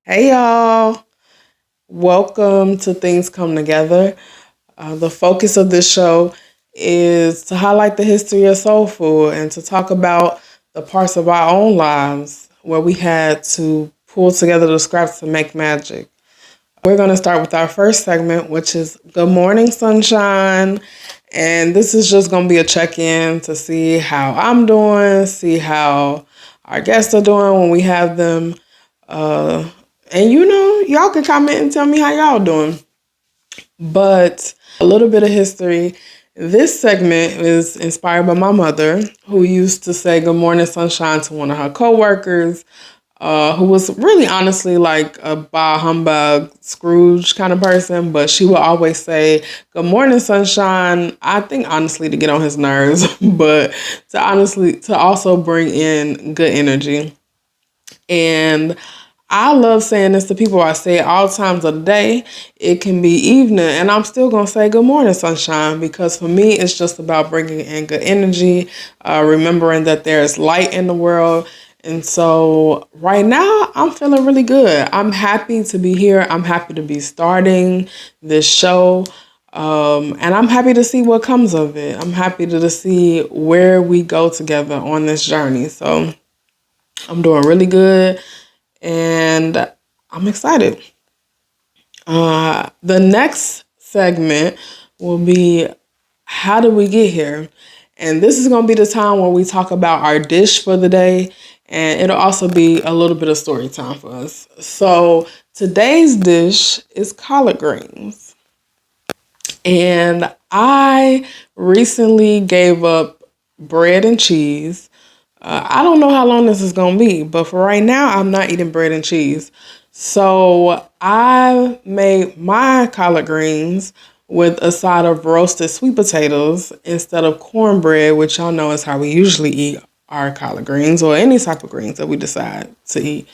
Hey y'all, welcome to Things Come Together. The focus of this show is to highlight the history of soul food and to talk about the parts of our own lives where we had to pull together the scraps to make magic. We're going to start with our first segment, which is Good Morning Sunshine. And this is just going to be a check in to see how I'm doing, see how our guests are doing when we have them. Uh, and y'all can comment and tell me how y'all doing. But a little bit of history. This segment is inspired by my mother, who used to say "Good morning, sunshine" to one of her coworkers, who was really honestly like a bah humbug Scrooge kind of person, but she would always say "Good morning, sunshine." I think honestly to get on his nerves, but to also bring in good energy. And I love saying this to people. I say it all times of the day. It can be evening, and I'm still going to say good morning, sunshine, because for me, it's just about bringing in good energy, remembering that there's light in the world. And so right now, I'm feeling really good. I'm happy to be here. I'm happy to be starting this show. And I'm happy to see what comes of it. I'm happy to see where we go together on this journey. So I'm doing really good and I'm excited. The next segment will be how did we get here? And this is going to be the time where we talk about our dish for the day, and it'll also be a little bit of story time for us. So today's dish is collard greens. And I recently gave up bread and cheese. I don't know how long this is going to be, but for right now, I'm not eating bread and cheese. So I made my collard greens with a side of roasted sweet potatoes instead of cornbread, which y'all know is how we usually eat our collard greens or any type of greens that we decide to eat.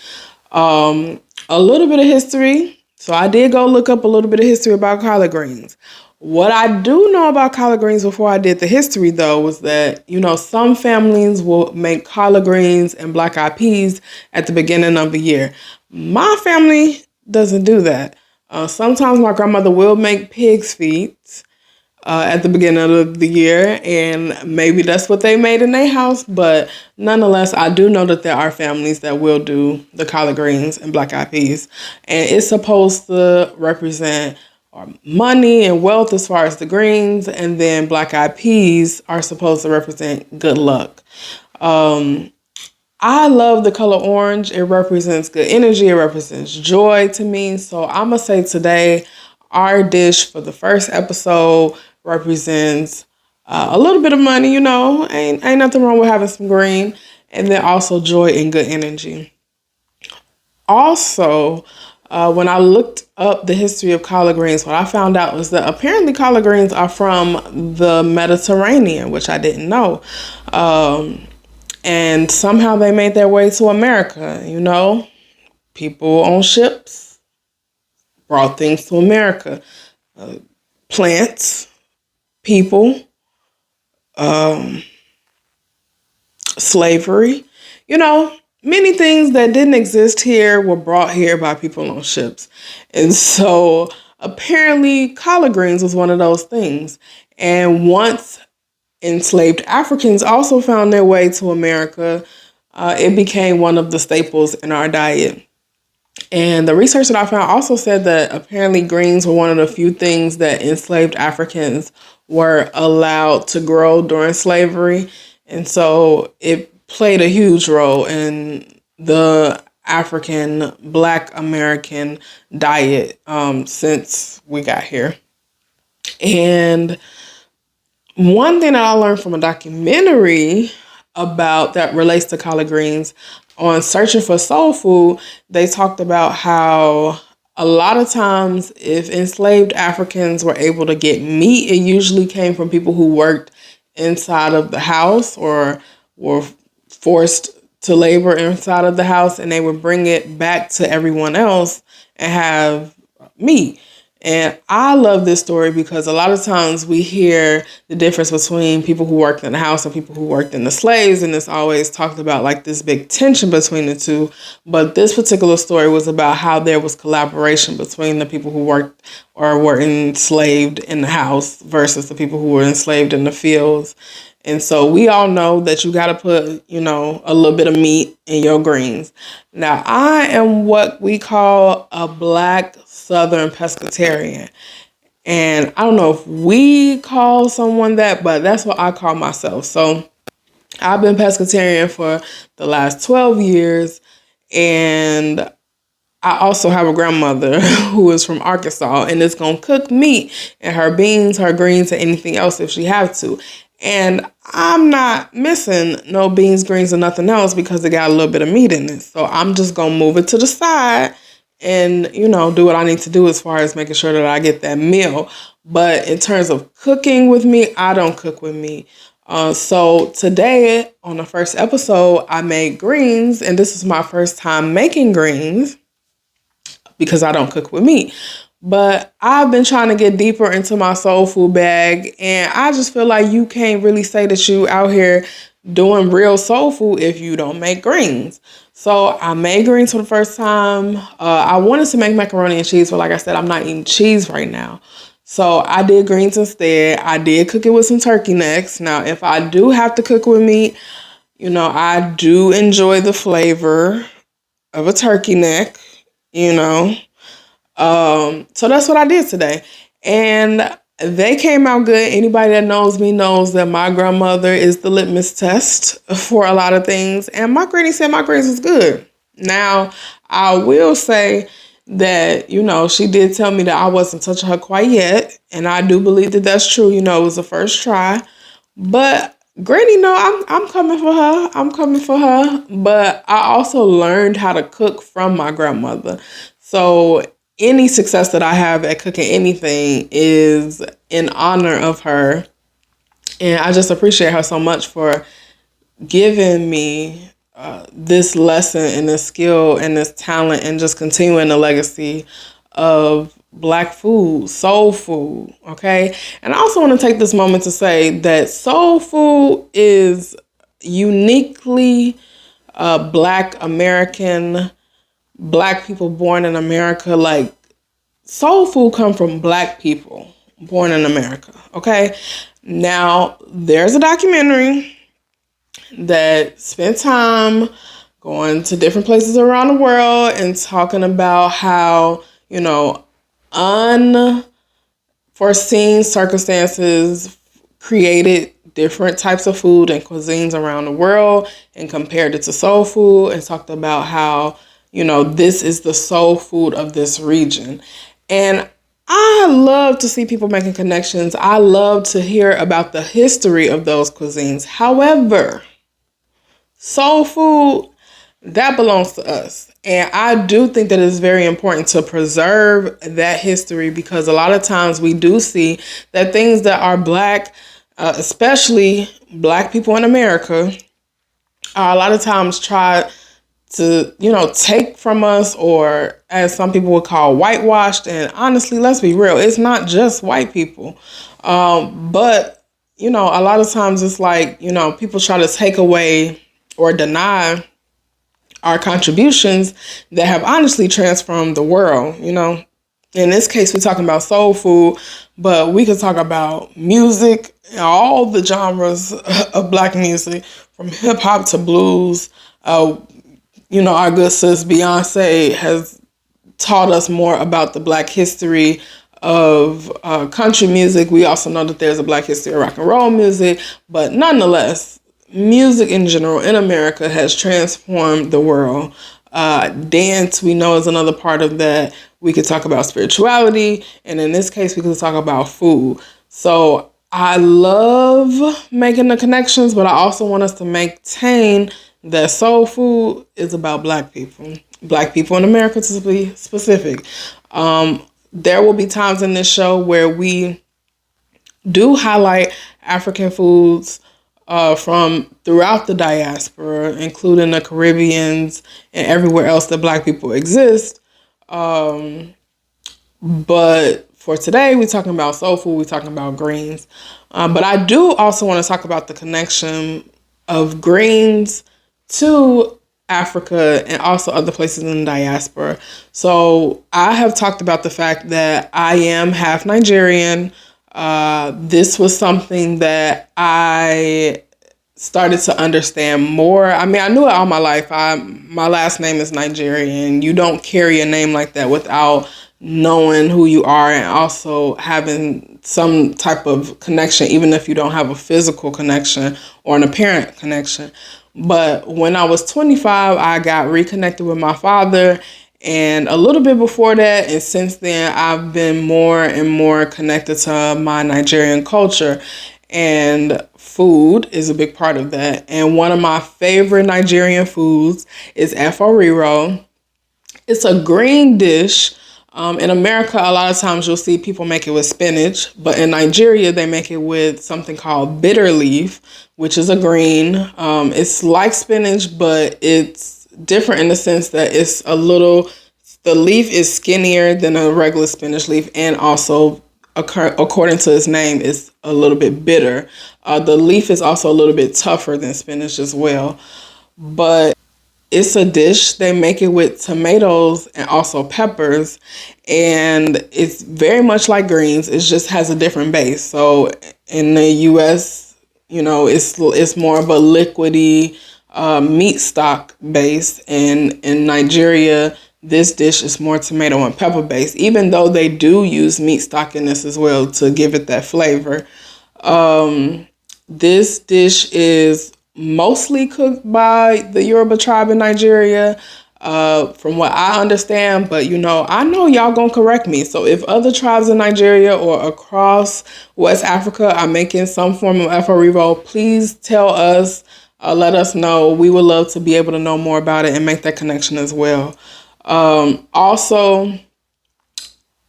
A little bit of history. So I did go look up a little bit of history about collard greens. What I do know about collard greens before I did the history, though, was that, some families will make collard greens and black eyed peas at the beginning of the year. My family doesn't do that. Sometimes my grandmother will make pig's feet at the beginning of the year, and maybe that's what they made in their house. But nonetheless, I do know that there are families that will do the collard greens and black eyed peas, and it's supposed to represent money and wealth as far as the greens, and then black eyed peas are supposed to represent good luck. I love the color orange. It represents good energy. It represents joy to me. So I'm going to say today, our dish for the first episode represents a little bit of money, ain't nothing wrong with having some green. And then also joy and good energy. Also, when I looked up the history of collard greens, what I found out was that apparently collard greens are from the Mediterranean, which I didn't know. And somehow they made their way to America, People on ships brought things to America. Plants, people, slavery. Many things that didn't exist here were brought here by people on ships. And so apparently collard greens was one of those things. And once enslaved Africans also found their way to America, it became one of the staples in our diet. And the research that I found also said that apparently greens were one of the few things that enslaved Africans were allowed to grow during slavery. And so it played a huge role in the African Black American diet since we got here. And one thing that I learned from a documentary about that relates to collard greens on Searching for Soul Food, they talked about how a lot of times if enslaved Africans were able to get meat, it usually came from people who worked inside of the house or were forced to labor inside of the house, and they would bring it back to everyone else and have meat. And I love this story because a lot of times we hear the difference between people who worked in the house and people who worked in the slaves, and it's always talked about like this big tension between the two. But this particular story was about how there was collaboration between the people who worked or were enslaved in the house versus the people who were enslaved in the fields. And so we all know that you got to put, a little bit of meat in your greens. Now, I am what we call a Black Southern pescatarian. And I don't know if we call someone that, but that's what I call myself. So I've been pescatarian for the last 12 years. And I also have a grandmother who is from Arkansas and is going to cook meat and her beans, her greens, and anything else if she have to. And I'm not missing no beans, greens, or nothing else because it got a little bit of meat in it. So I'm just going to move it to the side and, do what I need to do as far as making sure that I get that meal. But in terms of cooking with me, I don't cook with meat. So today on the first episode, I made greens, and this is my first time making greens because I don't cook with meat. But I've been trying to get deeper into my soul food bag, and I just feel like you can't really say that you out here doing real soul food if you don't make greens. So I made greens for the first time. I wanted to make macaroni and cheese, but like I said, I'm not eating cheese right now. So I did greens instead. I did cook it with some turkey necks. Now, if I do have to cook with meat, I do enjoy the flavor of a turkey neck, so that's what I did today. And they came out good. Anybody that knows me knows that my grandmother is the litmus test for a lot of things. And my granny said my greens was good. Now, I will say that, she did tell me that I wasn't touching her quite yet. And I do believe that that's true. It was the first try. But Granny, no, I'm coming for her. I'm coming for her. But I also learned how to cook from my grandmother. So any success that I have at cooking anything is in honor of her. And I just appreciate her so much for giving me this lesson and this skill and this talent and just continuing the legacy of Black food, soul food, okay? And I also want to take this moment to say that soul food is uniquely Black American, Black people born in America. Like, soul food come from Black people born in America, okay? Now, there's a documentary that spent time going to different places around the world and talking about how, unforeseen circumstances created different types of food and cuisines around the world and compared it to soul food and talked about how, this is the soul food of this region. And I love to see people making connections. I love to hear about the history of those cuisines. However, soul food, that belongs to us. And I do think that it's very important to preserve that history because a lot of times we do see that things that are Black, especially Black people in America, are a lot of times tried to, take from us, or as some people would call whitewashed. And honestly, let's be real, it's not just white people. But, a lot of times it's like, people try to take away or deny our contributions that have honestly transformed the world. In this case, we're talking about soul food, but we could talk about music, all the genres of Black music, from hip hop to blues. Our good sis Beyonce has taught us more about the Black history of country music. We also know that there's a Black history of rock and roll music, but nonetheless, music in general in America has transformed the world. Dance, we know, is another part of that. We could talk about spirituality, and in this case, we could talk about food. So I love making the connections, but I also want us to maintain that soul food is about Black people in America to be specific. There will be times in this show where we do highlight African foods from throughout the diaspora, including the Caribbeans and everywhere else that Black people exist. But for today, we're talking about soul food, we're talking about greens. But I do also want to talk about the connection of greens to Africa and also other places in the diaspora. So I have talked about the fact that I am half Nigerian. This was something that I started to understand more. I mean, I knew it all my life. My last name is Nigerian. You don't carry a name like that without knowing who you are and also having some type of connection, even if you don't have a physical connection or an apparent connection. But when I was 25, I got reconnected with my father. And a little bit before that, and since then, I've been more and more connected to my Nigerian culture. And food is a big part of that. And one of my favorite Nigerian foods is Riro. It's a green dish. In America, a lot of times you'll see people make it with spinach, but in Nigeria, they make it with something called bitter leaf, which is a green. It's like spinach, but it's different in the sense that the leaf is skinnier than a regular spinach leaf, and also, according to its name, is a little bit bitter. The leaf is also a little bit tougher than spinach as well. But it's a dish. They make it with tomatoes and also peppers, and it's very much like greens. It just has a different base. So in the U.S., it's more of a liquidy meat stock base, and in Nigeria, this dish is more tomato and pepper based. Even though they do use meat stock in this as well to give it that flavor. This dish is mostly cooked by the Yoruba tribe in Nigeria, from what I understand. But I know y'all gonna correct me. So if other tribes in Nigeria or across West Africa are making some form of Afro, please tell us. Let us know. We would love to be able to know more about it and make that connection as well. Also,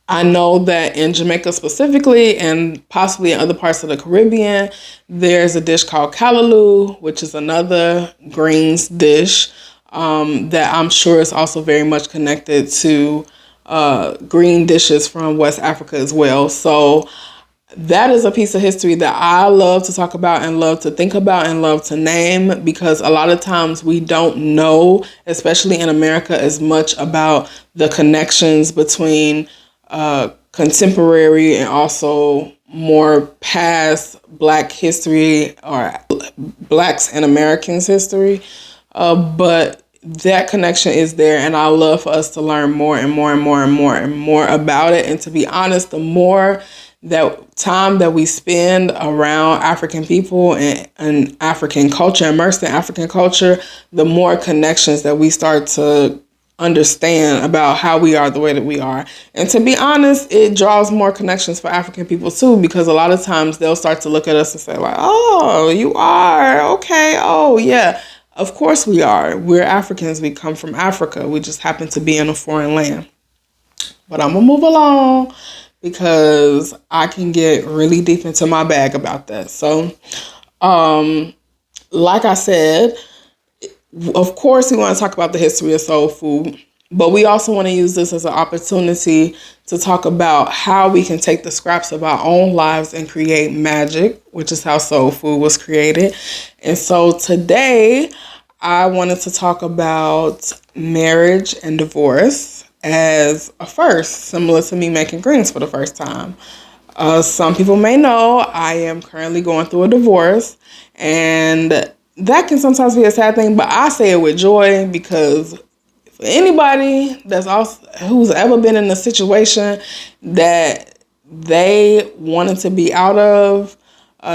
I know that in Jamaica specifically, and possibly in other parts of the Caribbean, there's a dish called callaloo, which is another greens dish that I'm sure is also very much connected to green dishes from West Africa as well. So that is a piece of history that I love to talk about and love to think about and love to name, because a lot of times we don't know, especially in America, as much about the connections between contemporary and also more past Black history, or Blacks and Americans history. But that connection is there, and I love for us to learn more and more and more and more and more about it. And to be honest, the more that time that we spend around African people and African culture, immersed in African culture, the more connections that we start to understand about how we are the way that we are. And to be honest, it draws more connections for African people too, because a lot of times they'll start to look at us and say like, oh, you are, okay, oh yeah, of course we are. We're Africans, we come from Africa, we just happen to be in a foreign land. But I'm gonna move along because I can get really deep into my bag about that. So, like I said, of course, we want to talk about the history of soul food, but we also want to use this as an opportunity to talk about how we can take the scraps of our own lives and create magic, which is how soul food was created. And so today, I wanted to talk about marriage and divorce as a first, similar to me making greens for the first time. Some people may know I am currently going through a divorce, and that can sometimes be a sad thing, but I say it with joy, because for anybody who's ever been in a situation that they wanted to be out of,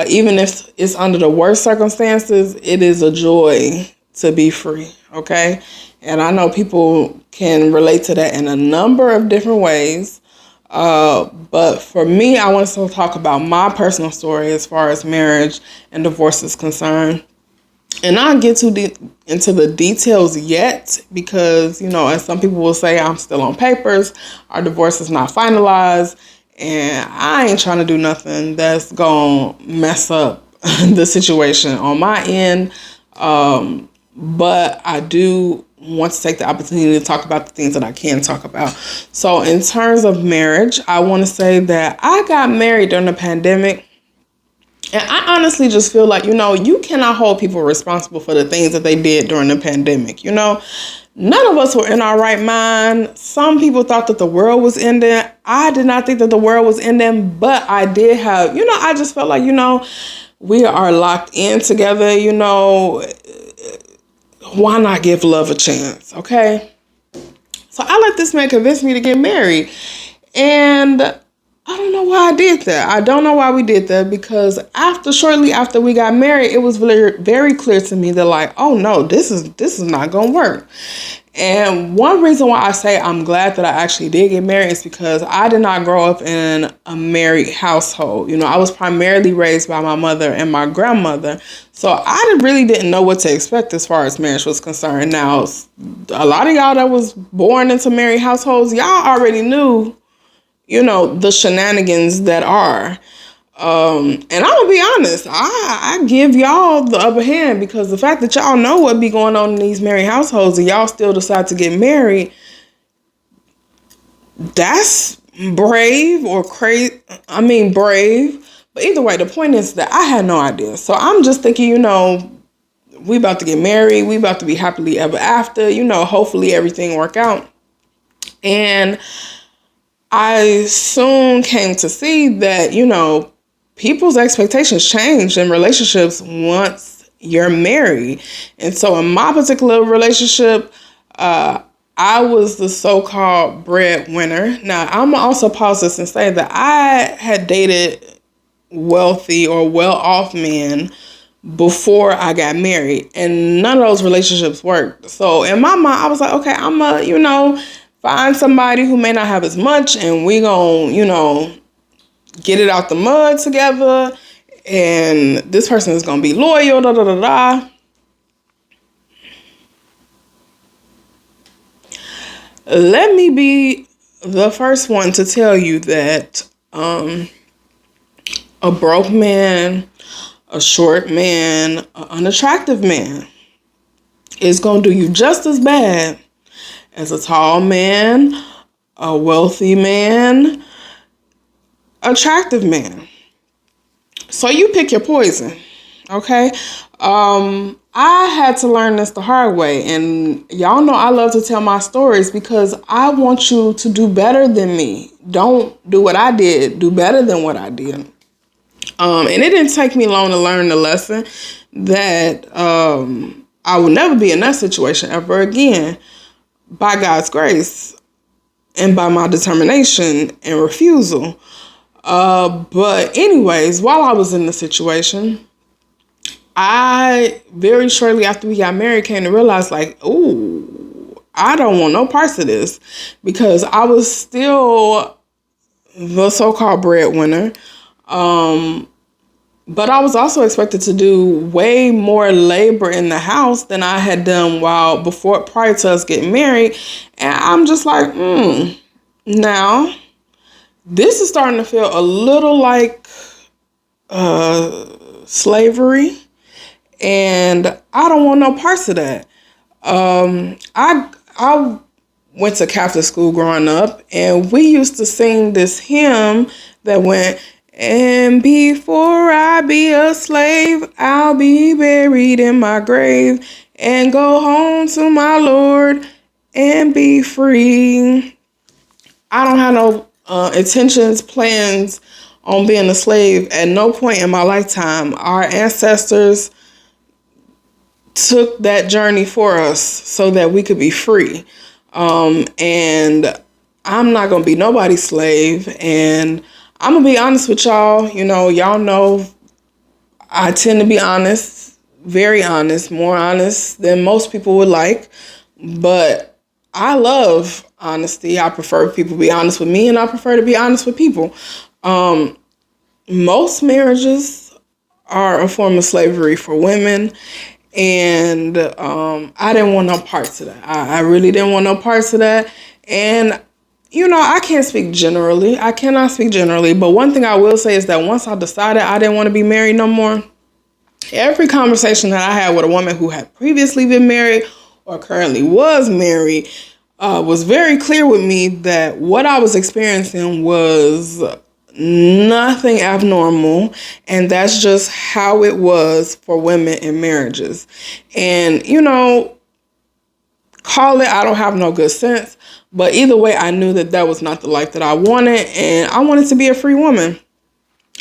even if it's under the worst circumstances, it is a joy to be free, okay? And I know people can relate to that in a number of different ways. But for me, I want to talk about my personal story as far as marriage and divorce is concerned. And I don't get too deep into the details yet because, as some people will say, I'm still on papers. Our divorce is not finalized. And I ain't trying to do nothing that's going to mess up the situation on my end. But I do want to take the opportunity to talk about the things that I can talk about. So in terms of marriage, I want to say that I got married during the pandemic. And I honestly just feel like, you cannot hold people responsible for the things that they did during the pandemic. None of us were in our right mind. Some people thought that the world was ending. I did not think that the world was ending, but I did have, I just felt like, we are locked in together, why not give love a chance, okay? So I let this man convince me to get married. And I don't know why I did that. I don't know why we did that, because shortly after we got married, it was very, very clear to me that like, oh no, this is not gonna work. And one reason why I say I'm glad that I actually did get married is because I did not grow up in a married household. I was primarily raised by my mother and my grandmother. So I really didn't know what to expect as far as marriage was concerned. Now, a lot of y'all that was born into married households, y'all already knew, the shenanigans that are. And I'm gonna be honest, I give y'all the upper hand, because the fact that y'all know what be going on in these married households and y'all still decide to get married, that's brave or crazy. Brave. But either way, the point is that I had no idea. So I'm just thinking, we about to get married, we about to be happily ever after, hopefully everything work out. And I soon came to see that, people's expectations change in relationships once you're married. And so in my particular relationship, I was the so-called breadwinner. Now, I'm also pause this and say that I had dated wealthy or well-off men before I got married, and none of those relationships worked. So in my mind, I was like, okay, I'm find somebody who may not have as much, and we gonna, get it out the mud together, and this person is gonna be loyal, da da da da. Let me be the first one to tell you that a broke man, a short man, an unattractive man is gonna do you just as bad as a tall man, a wealthy man, attractive man. So you pick your poison, okay? I had to learn this the hard way, and y'all know I love to tell my stories because I want you to do better than me. Don't do what I did, do better than what I did. And it didn't take me long to learn the lesson that I will never be in that situation ever again, by God's grace and by my determination and refusal. But anyways, while I was in the situation, I very shortly after we got married came to realize like, ooh, I don't want no parts of this, because I was still the so-called breadwinner. But I was also expected to do way more labor in the house than I had done prior to us getting married. And I'm just like, now this is starting to feel a little like slavery, and I don't want no parts of that. I went to Catholic school growing up, and we used to sing this hymn that went, and before I be a slave, I'll be buried in my grave and go home to my Lord and be free. I don't have no intentions, plans on being a slave at no point in my lifetime. Our ancestors took that journey for us so that we could be free. And I'm not going to be nobody's slave. And I'm going to be honest with y'all. Y'all know I tend to be honest, very honest, more honest than most people would like. But I love honesty. I prefer people be honest with me, and I prefer to be honest with people. Most marriages are a form of slavery for women, and I didn't want no parts of that. I really didn't want no parts of that. And I can't speak generally. I cannot speak generally. But one thing I will say is that once I decided I didn't want to be married no more, every conversation that I had with a woman who had previously been married or currently was married, was very clear with me that what I was experiencing was nothing abnormal, and that's just how it was for women in marriages. And, call it, I don't have no good sense, but either way, I knew that that was not the life that I wanted, and I wanted to be a free woman.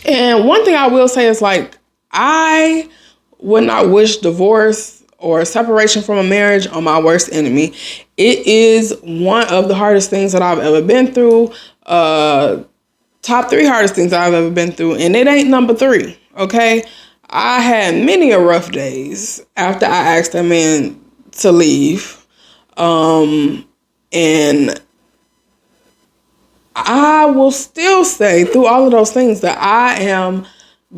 And one thing I will say is, like, I would not wish divorce or separation from a marriage on my worst enemy. It is one of the hardest things that I've ever been through. Top 3 hardest things I've ever been through, and it ain't number 3. Okay, I had many a rough days after I asked that man to leave. And I will still say through all of those things that I am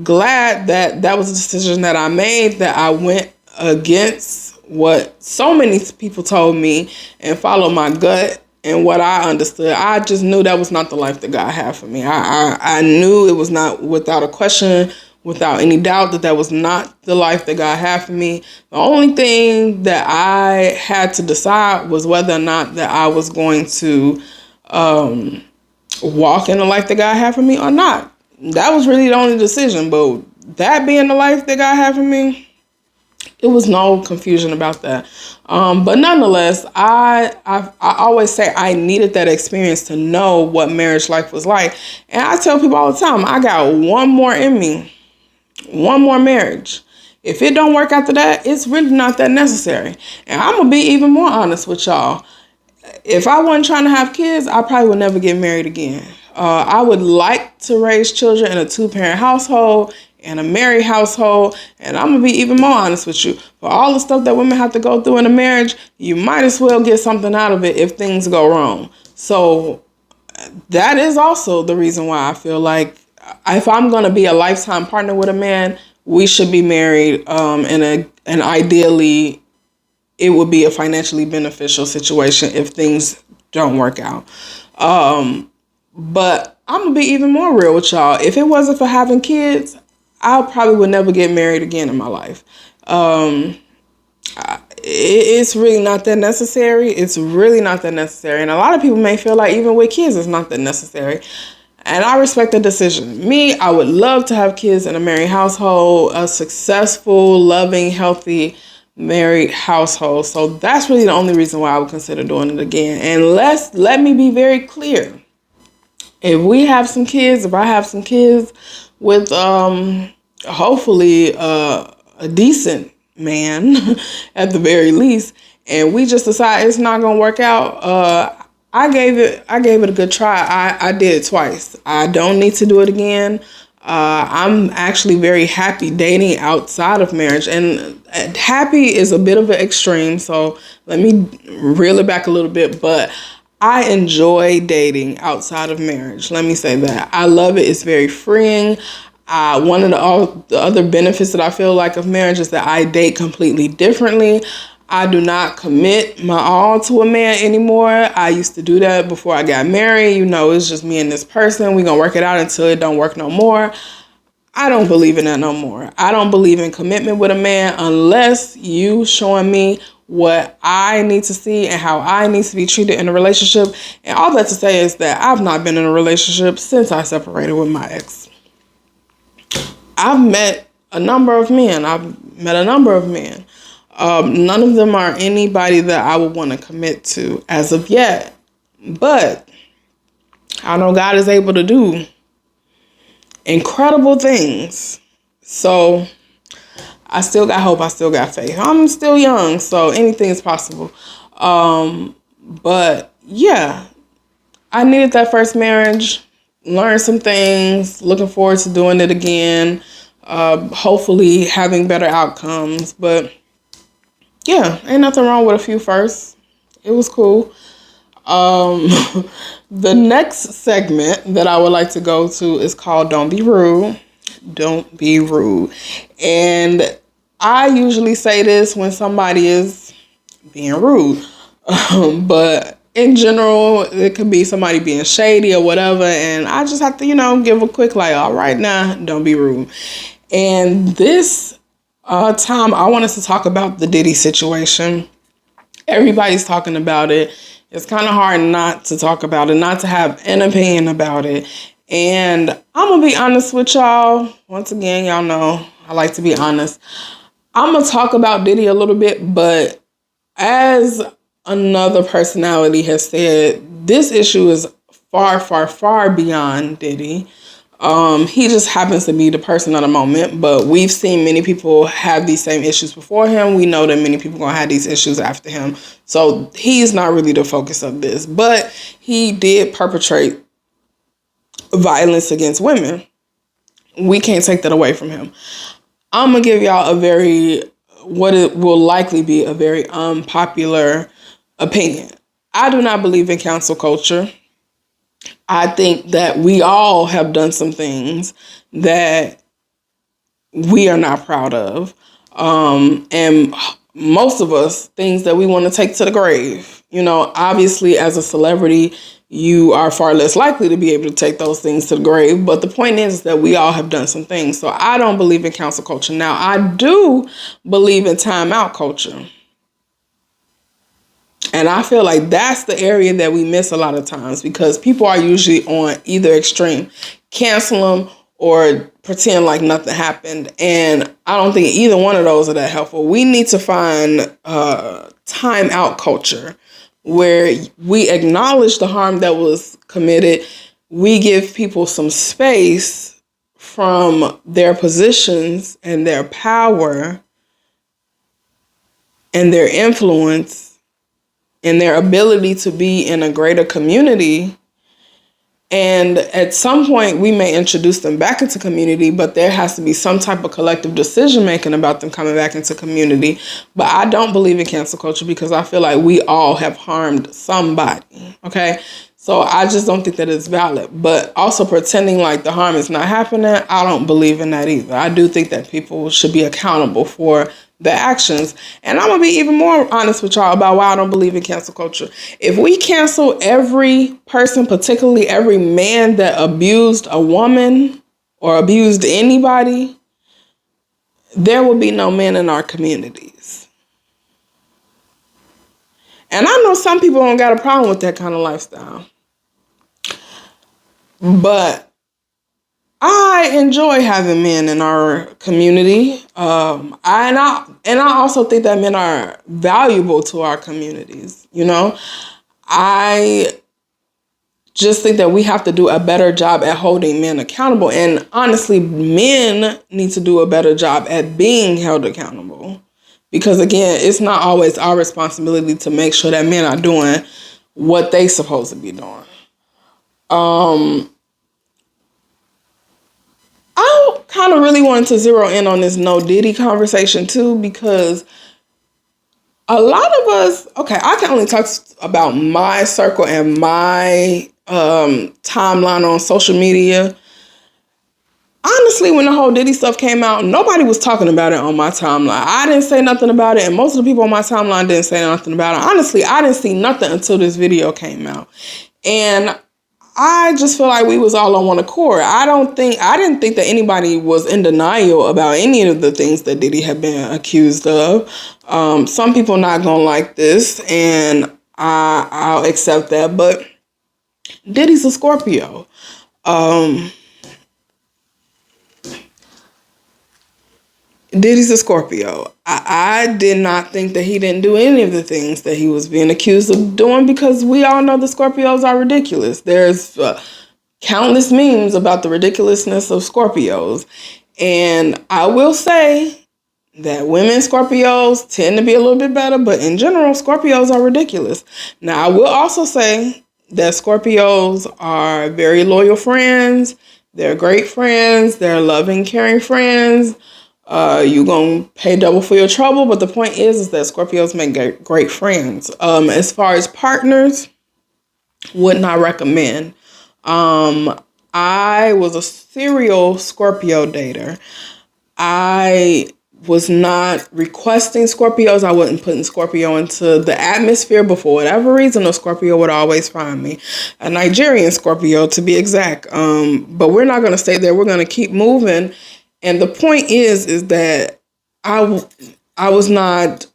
glad that that was a decision that I made, that I went against what so many people told me and followed my gut and what I understood. I just knew that was not the life that God had for me. I knew it was not, without a question, without any doubt, that that was not the life that God had for me. The only thing that I had to decide was whether or not that I was going to walk in the life that God had for me or not. That was really the only decision. But that being the life that God had for me, it was no confusion about that. But nonetheless, I always say I needed that experience to know what marriage life was like. And I tell people all the time, I got one more in me, one more marriage. If it don't work after that, it's really not that necessary. And I'm going to be even more honest with y'all. If I wasn't trying to have kids, I probably would never get married again. I would like to raise children in a 2-parent household, in a married household, and I'm going to be even more honest with you. For all the stuff that women have to go through in a marriage, you might as well get something out of it if things go wrong. So that is also the reason why I feel like if I'm going to be a lifetime partner with a man, we should be married, and ideally it would be a financially beneficial situation if things don't work out. But I'm going to be even more real with y'all. If it wasn't for having kids, I probably would never get married again in my life. It's really not that necessary. It's really not that necessary. And a lot of people may feel like even with kids, it's not that necessary. And I respect the decision. Me, I would love to have kids in a married household, a successful, loving, healthy married household. So that's really the only reason why I would consider doing it again. And let me be very clear. If we have some kids, if I have some kids with hopefully a decent man at the very least, and we just decide it's not gonna work out, I gave it a good try. I did it twice. I don't need to do it again. I'm actually very happy dating outside of marriage, and happy is a bit of an extreme, so let me reel it back a little bit, but I enjoy dating outside of marriage. Let me say that. I love it. It's very freeing. One of the other benefits that I feel like of marriage is that I date completely differently. I do not commit my all to a man anymore. I used to do that before I got married. It's just me and this person. We're going to work it out until it don't work no more. I don't believe in that no more. I don't believe in commitment with a man unless you showing me what I need to see and how I need to be treated in a relationship. And all that to say is that I've not been in a relationship since I separated with my ex. I've met a number of men. None of them are anybody that I would want to commit to as of yet. But I know God is able to do incredible things. So I still got hope. I still got faith. I'm still young, so anything is possible. But yeah, I needed that first marriage, learned some things, looking forward to doing it again, hopefully having better outcomes. But yeah, ain't nothing wrong with a few firsts. It was cool. The next segment that I would like to go to is called Don't Be Rude. Don't be rude. And I usually say this when somebody is being rude. But in general, it could be somebody being shady or whatever. And I just have to, give a quick all right now, don't be rude. And this time I want us to talk about the Diddy situation. Everybody's talking about it. It's kind of hard not to talk about it, not to have an opinion about it. And I'm going to be honest with y'all. Once again, y'all know I like to be honest. I'm going to talk about Diddy a little bit, but as another personality has said, this issue is far, far, far beyond Diddy. He just happens to be the person of the moment, but we've seen many people have these same issues before him. We know that many people are going to have these issues after him. So he's not really the focus of this, but he did perpetrate violence against women. We can't take that away from him. I'm going to give y'all what it will likely be a very unpopular opinion. I do not believe in cancel culture. I think that we all have done some things that we are not proud of. And most of us, things that we want to take to the grave. You know, obviously, as a celebrity, you are far less likely to be able to take those things to the grave. But the point is that we all have done some things. So I don't believe in cancel culture. Now, I do believe in timeout culture. And I feel like that's the area that we miss a lot of times because people are usually on either extreme. Cancel them or pretend like nothing happened. And I don't think either one of those are that helpful. We need to find time out culture where we acknowledge the harm that was committed. We give people some space from their positions and their power and their influence and their ability to be in a greater community. And at some point, we may introduce them back into community, but there has to be some type of collective decision making about them coming back into community. But I don't believe in cancel culture because I feel like we all have harmed somebody. Okay. So I just don't think that it's valid. But also pretending like the harm is not happening, I don't believe in that either. I do think that people should be accountable for the actions. And I'm going to be even more honest with y'all about why I don't believe in cancel culture. If we cancel every person, particularly every man that abused a woman or abused anybody, there will be no men in our communities. And I know some people don't got a problem with that kind of lifestyle. But I enjoy having men in our community. I also think that men are valuable to our communities. You know, I just think that we have to do a better job at holding men accountable. And honestly, men need to do a better job at being held accountable. Because again, it's not always our responsibility to make sure that men are doing what they supposed to be doing. I kind of really wanted to zero in on this no Diddy conversation too, because a lot of us, okay, I can only talk about my circle and my timeline on social media. Honestly, when the whole Diddy stuff came out, nobody was talking about it on my timeline. I didn't say nothing about it, and most of the people on my timeline didn't say nothing about it. Honestly, I didn't see nothing until this video came out. And I just feel like we was all on one accord. I didn't think that anybody was in denial about any of the things that Diddy had been accused of. Some people not gonna like this, and I'll accept that. But Diddy's a Scorpio. Diddy's a Scorpio. I did not think that he didn't do any of the things that he was being accused of doing because we all know the Scorpios are ridiculous. There's countless memes about the ridiculousness of Scorpios. And I will say that women Scorpios tend to be a little bit better, but in general, Scorpios are ridiculous. Now, I will also say that Scorpios are very loyal friends. They're great friends. They're loving, caring friends. You're going to pay double for your trouble. But the point is that Scorpios make great friends. As far as partners, would not recommend. I was a serial Scorpio dater. I was not requesting Scorpios. I wasn't putting Scorpio into the atmosphere, but for whatever reason, a Scorpio would always find me. A Nigerian Scorpio, to be exact. But we're not going to stay there. We're going to keep moving. And the point is that I was not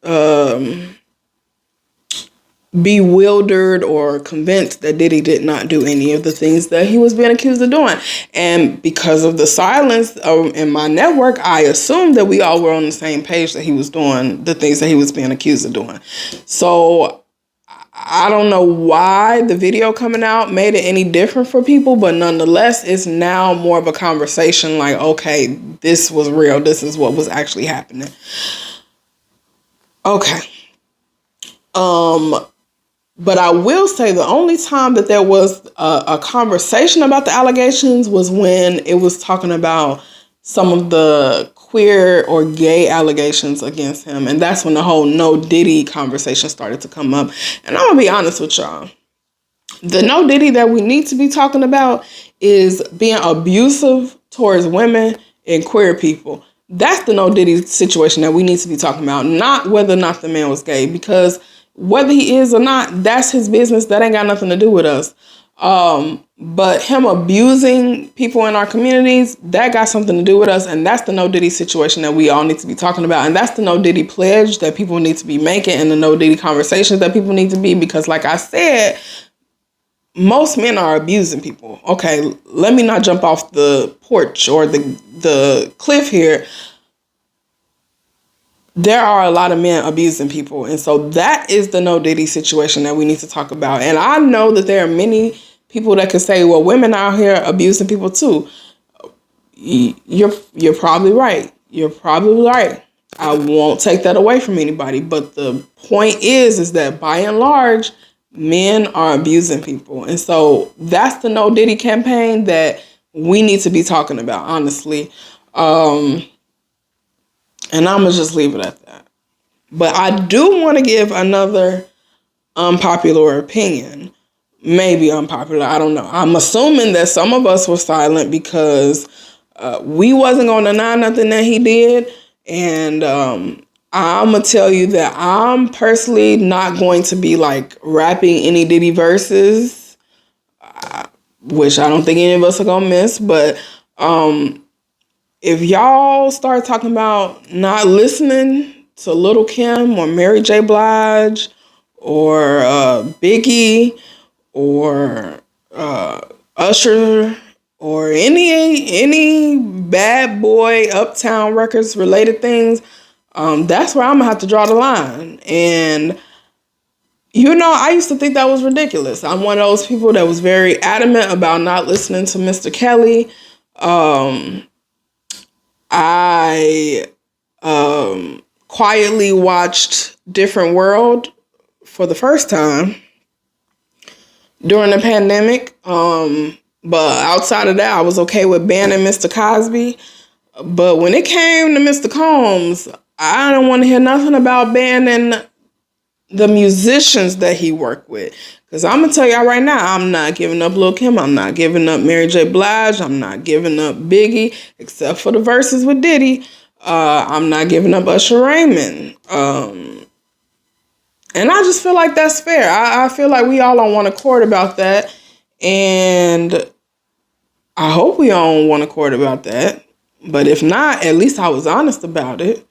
bewildered or convinced that Diddy did not do any of the things that he was being accused of doing. And because of the silence in my network, I assumed that we all were on the same page, that he was doing the things that he was being accused of doing. So I don't know why the video coming out made it any different for people, but nonetheless, it's now more of a conversation like, okay, this was real. This is what was actually happening. Okay. But I will say the only time that there was a conversation about the allegations was when it was talking about some of the queer or gay allegations against him. And that's when the whole no Diddy conversation started to come up. And I'm going to be honest with y'all. The no Diddy that we need to be talking about is being abusive towards women and queer people. That's the no Diddy situation that we need to be talking about, not whether or not the man was gay, because whether he is or not, that's his business. That ain't got nothing to do with us. But him abusing people in our communities, that got something to do with us. And that's the no Diddy situation that we all need to be talking about. And that's the no Diddy pledge that people need to be making, and the no Diddy conversations that people need to be. Because like I said, most men are abusing people. Okay, let me not jump off the porch or the cliff here. There are a lot of men abusing people. And so that is the no Diddy situation that we need to talk about. And I know that there are many people that could say, well, women out here abusing people too. You're probably right. You're probably right. I won't take that away from anybody. But the point is that by and large, men are abusing people. And so that's the no Diddy campaign that we need to be talking about, honestly. And I'm going to just leave it at that. But I do want to give another unpopular opinion. Maybe unpopular. I don't know. I'm assuming that some of us were silent because we wasn't going to deny nothing that he did. And I'm going to tell you that I'm personally not going to be like rapping any Diddy verses, which I don't think any of us are going to miss. But if y'all start talking about not listening to Lil' Kim or Mary J. Blige or Biggie or Usher or any bad boy Uptown Records related things, that's where I'm gonna have to draw the line. And I used to think that was ridiculous. I'm one of those people that was very adamant about not listening to Mr. Kelly. I quietly watched Different World for the first time during the pandemic. But outside of that, I was okay with banning Mr. Cosby. But when it came to Mr. Combs, I don't want to hear nothing about banning the musicians that he worked with. Because I'm going to tell y'all right now, I'm not giving up Lil' Kim. I'm not giving up Mary J. Blige. I'm not giving up Biggie, except for the verses with Diddy. I'm not giving up Usher Raymond. And I just feel like that's fair. I feel like we all on one accord about that. And I hope we all on one accord about that. But if not, at least I was honest about it.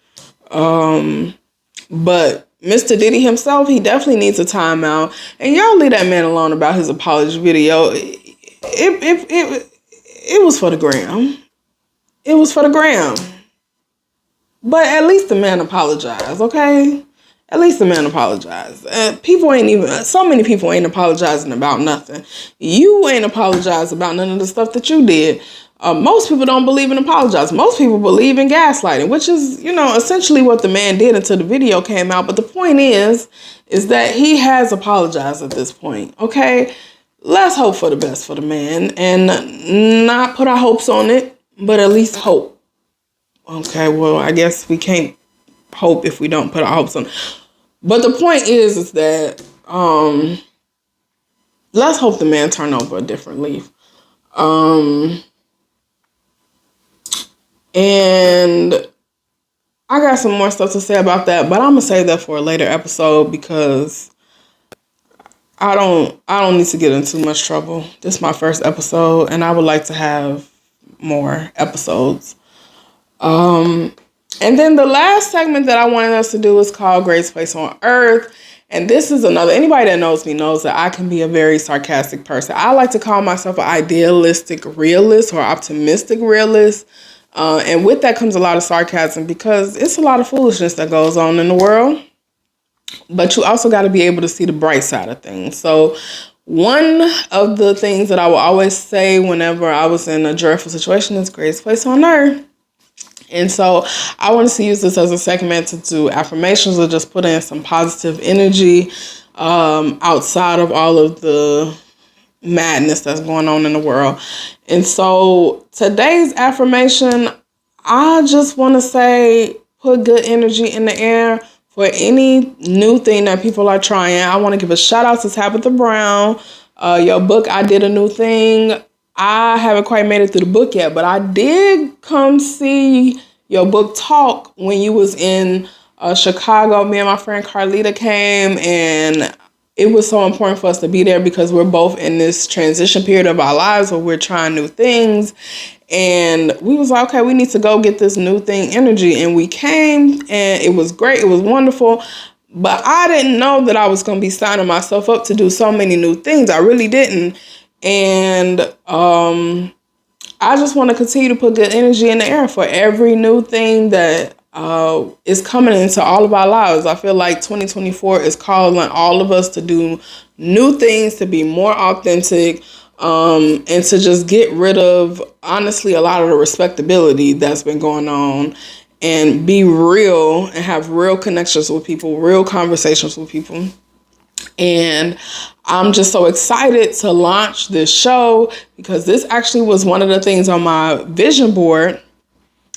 But Mr. Diddy himself, he definitely needs a timeout. And y'all leave that man alone about his apology video. It was for the gram. It was for the gram. But at least the man apologized, okay? At least the man apologized. So many people ain't apologizing about nothing. You ain't apologized about none of the stuff that you did. Most people don't believe in apologizing. Most people believe in gaslighting, which is, essentially what the man did until the video came out. But the point is that he has apologized at this point, okay? Let's hope for the best for the man and not put our hopes on it, but at least hope. Okay, well, I guess we can't hope if we don't put our hopes on it. But the point is that let's hope the man turn over a different leaf. And I got some more stuff to say about that, but I'm gonna save that for a later episode because I don't need to get in too much trouble. This is my first episode, and I would like to have more episodes. And then the last segment that I wanted us to do is called Grace Place on Earth. And this is another, anybody that knows me knows that I can be a very sarcastic person. I like to call myself an idealistic realist or optimistic realist. And with that comes a lot of sarcasm because it's a lot of foolishness that goes on in the world. But you also got to be able to see the bright side of things. So one of the things that I will always say whenever I was in a joyful situation is greatest place on earth. And so I wanted to use this as a segment to do affirmations or just put in some positive energy outside of all of the madness that's going on in the world. And so today's affirmation, I just want to say put good energy in the air for any new thing that people are trying. I want to give a shout out to Tabitha Brown. Your book, I Did a New Thing. I haven't quite made it through the book yet, but I did come see your book talk when you was in Chicago. Me and my friend Carlita came, and it was so important for us to be there because we're both in this transition period of our lives where we're trying new things. And we was like, okay, we need to go get this new thing energy. And we came, and it was great. It was wonderful. But I didn't know that I was going to be signing myself up to do so many new things. I really didn't. And I just want to continue to put good energy in the air for every new thing that is coming into all of our lives. I feel like 2024 is calling all of us to do new things, to be more authentic, and to just get rid of, honestly, a lot of the respectability that's been going on and be real and have real connections with people, real conversations with people. And I'm just so excited to launch this show because this actually was one of the things on my vision board.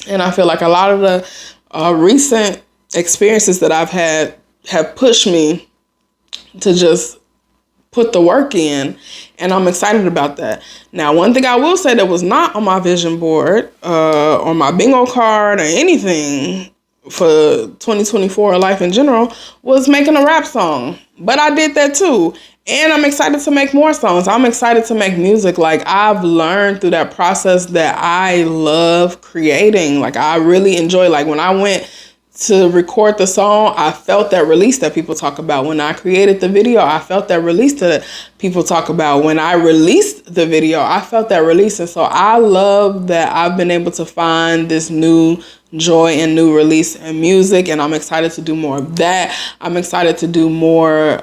And I feel like a lot of the recent experiences that I've had have pushed me to just put the work in. And I'm excited about that. Now, one thing I will say that was not on my vision board or my bingo card or anything for 2024 or life in general was making a rap song. But I did that too. And I'm excited to make more songs. I'm excited to make music. Like, I've learned through that process that I love creating. Like, I really enjoy, like, when I went to record the song, I felt that release that people talk about. When I created the video, I felt that release that people talk about. When I released the video, I felt that release. And so I love that I've been able to find this new joy and new release in music, and I'm excited to do more of that. I'm excited to do more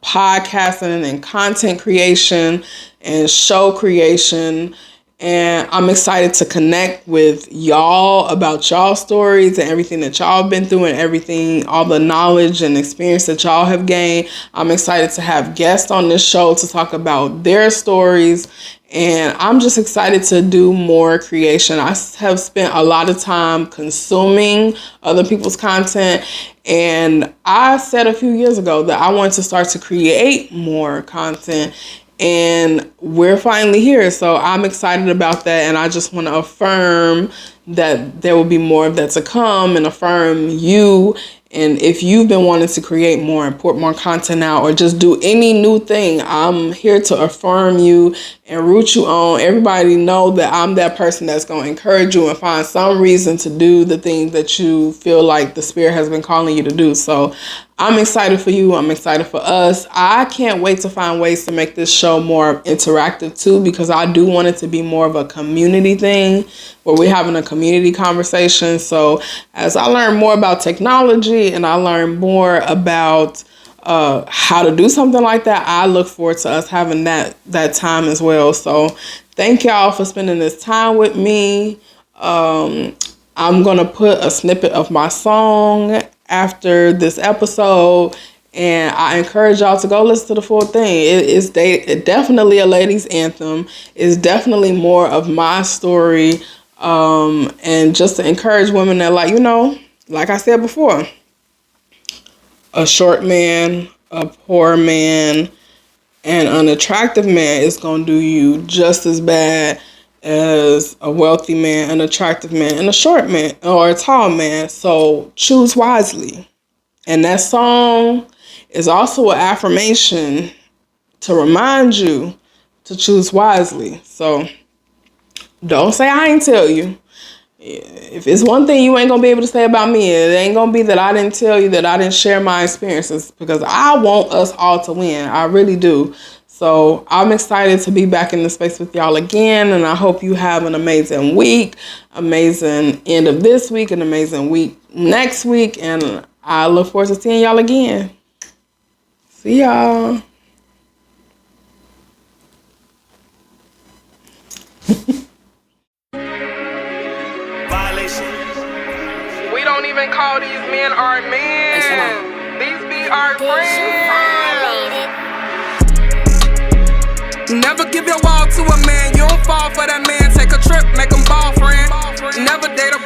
podcasting and content creation and show creation. And I'm excited to connect with y'all about y'all stories and everything that y'all been through and everything, all the knowledge and experience that y'all have gained. I'm excited to have guests on this show to talk about their stories. And I'm just excited to do more creation. I have spent a lot of time consuming other people's content. And I said a few years ago that I wanted to start to create more content. And we're finally here. So I'm excited about that. And I just want to affirm that there will be more of that to come and affirm you. And if you've been wanting to create more and put more content out or just do any new thing, I'm here to affirm you and root you on. Everybody know that I'm that person that's going to encourage you and find some reason to do the things that you feel like the Spirit has been calling you to do. So I'm excited for you. I'm excited for us. I can't wait to find ways to make this show more interactive too, because I do want it to be more of a community thing where we're having a community conversation. So as I learn more about technology and I learn more about how to do something like that, I look forward to us having that time as well. So thank y'all for spending this time with me. I'm going to put a snippet of my song after this episode, and I encourage y'all to go listen to the full thing. It's definitely a ladies' anthem. It's definitely more of my story, and just to encourage women that, like, like I said before, a short man, a poor man, and an attractive man is going to do you just as bad as a wealthy man, an attractive man, and a short man or a tall man. So choose wisely. And that song is also an affirmation to remind you to choose wisely. So don't say I ain't tell you. If it's one thing you ain't gonna be able to say about me, it ain't gonna be that I didn't tell you, that I didn't share my experiences, because I want us all to win. I really do. So I'm excited to be back in the space with y'all again, and I hope you have an amazing week, amazing end of this week, an amazing week next week, and I look forward to seeing y'all again. See y'all. We don't even call these men our men. These be our friends. Never give your all to a man. You don't fall for that man. Take a trip, make him ball friend. Never date a